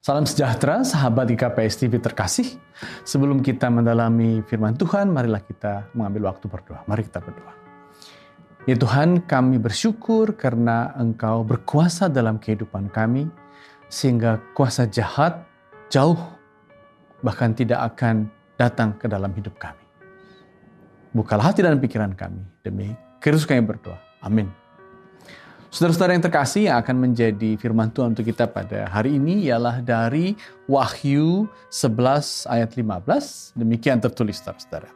Salam sejahtera, sahabat IKPS TV terkasih. Sebelum kita mendalami firman Tuhan, marilah kita mengambil waktu berdoa. Mari kita berdoa. Ya Tuhan, kami bersyukur karena Engkau berkuasa dalam kehidupan kami, sehingga kuasa jahat jauh, bahkan tidak akan datang ke dalam hidup kami. Bukalah hati dan pikiran kami, demi Kristus kami berdoa. Amin. Saudara-saudara yang terkasih, yang akan menjadi firman Tuhan untuk kita pada hari ini ialah dari Wahyu 11 ayat 15. Demikian tertulis, saudara-saudara.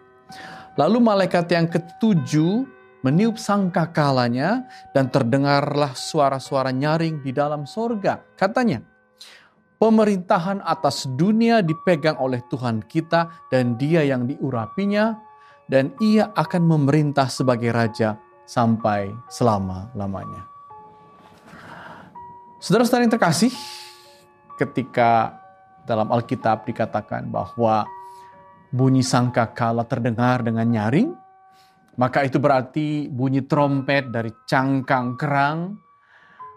Lalu malaikat yang ketujuh meniup sangkakalanya dan terdengarlah suara-suara nyaring di dalam sorga. Katanya, pemerintahan atas dunia dipegang oleh Tuhan kita dan Dia yang diurapinya, dan Ia akan memerintah sebagai Raja sampai selama-lamanya. Saudara-saudara yang terkasih, ketika dalam Alkitab dikatakan bahwa bunyi sangkakala terdengar dengan nyaring, maka itu berarti bunyi trompet dari cangkang kerang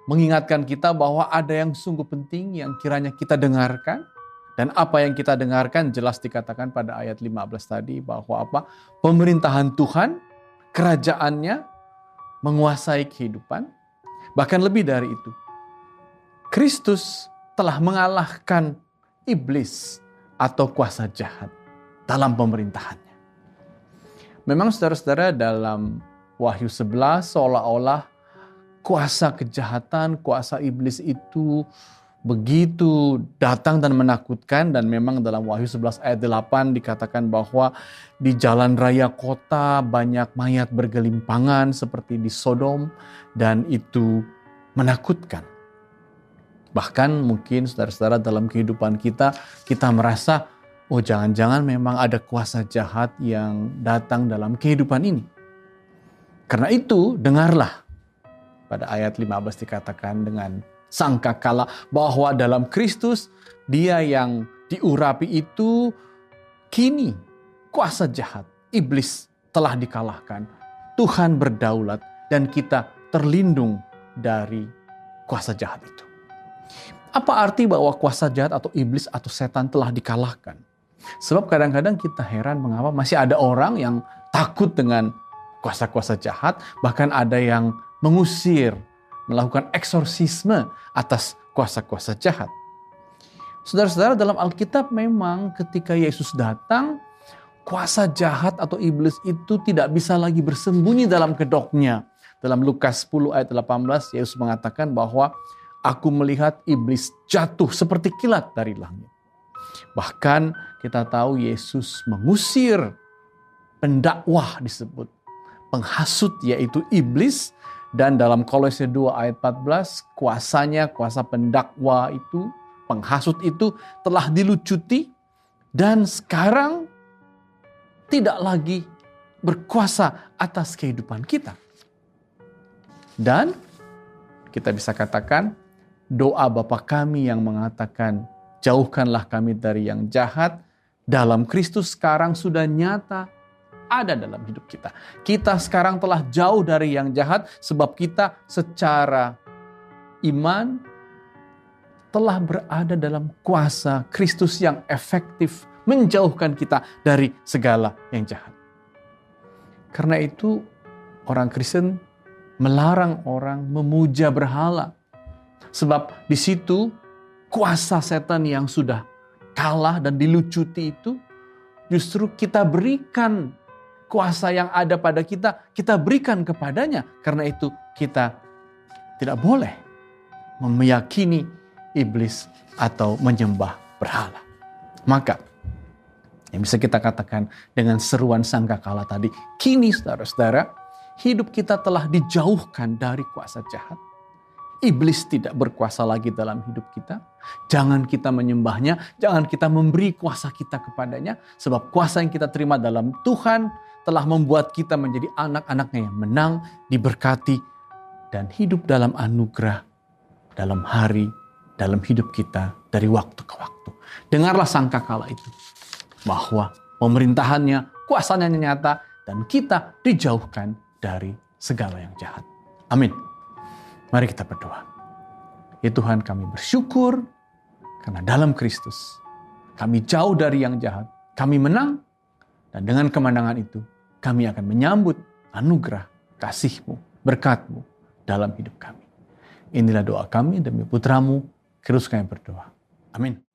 mengingatkan kita bahwa ada yang sungguh penting yang kiranya kita dengarkan. Dan apa yang kita dengarkan jelas dikatakan pada ayat 15 tadi bahwa apa? Pemerintahan Tuhan, kerajaannya menguasai kehidupan, bahkan lebih dari itu. Kristus telah mengalahkan iblis atau kuasa jahat dalam pemerintahannya. Memang saudara-saudara dalam Wahyu 11 seolah-olah kuasa kejahatan, kuasa iblis itu begitu datang dan menakutkan, dan memang dalam Wahyu 11 ayat 8 dikatakan bahwa di jalan raya kota banyak mayat bergelimpangan seperti di Sodom, dan itu menakutkan. Bahkan mungkin saudara-saudara dalam kehidupan kita merasa, oh jangan-jangan memang ada kuasa jahat yang datang dalam kehidupan ini. Karena itu dengarlah, pada ayat 15 dikatakan dengan sangkakala bahwa dalam Kristus Dia yang diurapi itu kini kuasa jahat, iblis telah dikalahkan. Tuhan berdaulat dan kita terlindung dari kuasa jahat itu. Apa arti bahwa kuasa jahat atau iblis atau setan telah dikalahkan? Sebab kadang-kadang kita heran mengapa masih ada orang yang takut dengan kuasa-kuasa jahat, bahkan ada yang mengusir, melakukan eksorsisme atas kuasa-kuasa jahat. Saudara-saudara, dalam Alkitab memang ketika Yesus datang, kuasa jahat atau iblis itu tidak bisa lagi bersembunyi dalam kedoknya. Dalam Lukas 10 ayat 18, Yesus mengatakan bahwa aku melihat iblis jatuh seperti kilat dari langit. Bahkan kita tahu Yesus mengusir pendakwah disebut penghasut, yaitu iblis. Dan dalam Kolose 2 ayat 14, kuasa pendakwa itu, penghasut itu telah dilucuti dan sekarang tidak lagi berkuasa atas kehidupan kita. Dan kita bisa katakan doa Bapa kami yang mengatakan jauhkanlah kami dari yang jahat, dalam Kristus sekarang sudah nyata ada dalam hidup kita. Kita sekarang telah jauh dari yang jahat sebab kita secara iman telah berada dalam kuasa Kristus yang efektif menjauhkan kita dari segala yang jahat. Karena itu orang Kristen melarang orang memuja berhala. Sebab di situ kuasa setan yang sudah kalah dan dilucuti itu justru kita berikan kuasa yang ada pada kita berikan kepadanya. Karena itu kita tidak boleh meyakini iblis atau menyembah berhala. Maka yang bisa kita katakan dengan seruan sangkakala tadi, kini saudara-saudara, hidup kita telah dijauhkan dari kuasa jahat. Iblis tidak berkuasa lagi dalam hidup kita. Jangan kita menyembahnya, jangan kita memberi kuasa kita kepadanya. Sebab kuasa yang kita terima dalam Tuhan telah membuat kita menjadi anak-anaknya yang menang, diberkati, dan hidup dalam anugerah, dalam hari, dalam hidup kita dari waktu ke waktu. Dengarlah sangkakala itu, bahwa pemerintahannya, kuasanya nyata, dan kita dijauhkan dari segala yang jahat. Amin. Mari kita berdoa. Ya Tuhan, kami bersyukur Karena dalam Kristus kami jauh dari yang jahat, kami menang, dan dengan kemenangan itu kami akan menyambut anugerah, kasih-Mu, berkat-Mu dalam hidup kami. Inilah doa kami demi putra-Mu, Kristus kami berdoa. Amin.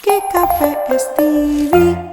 GKPS TV.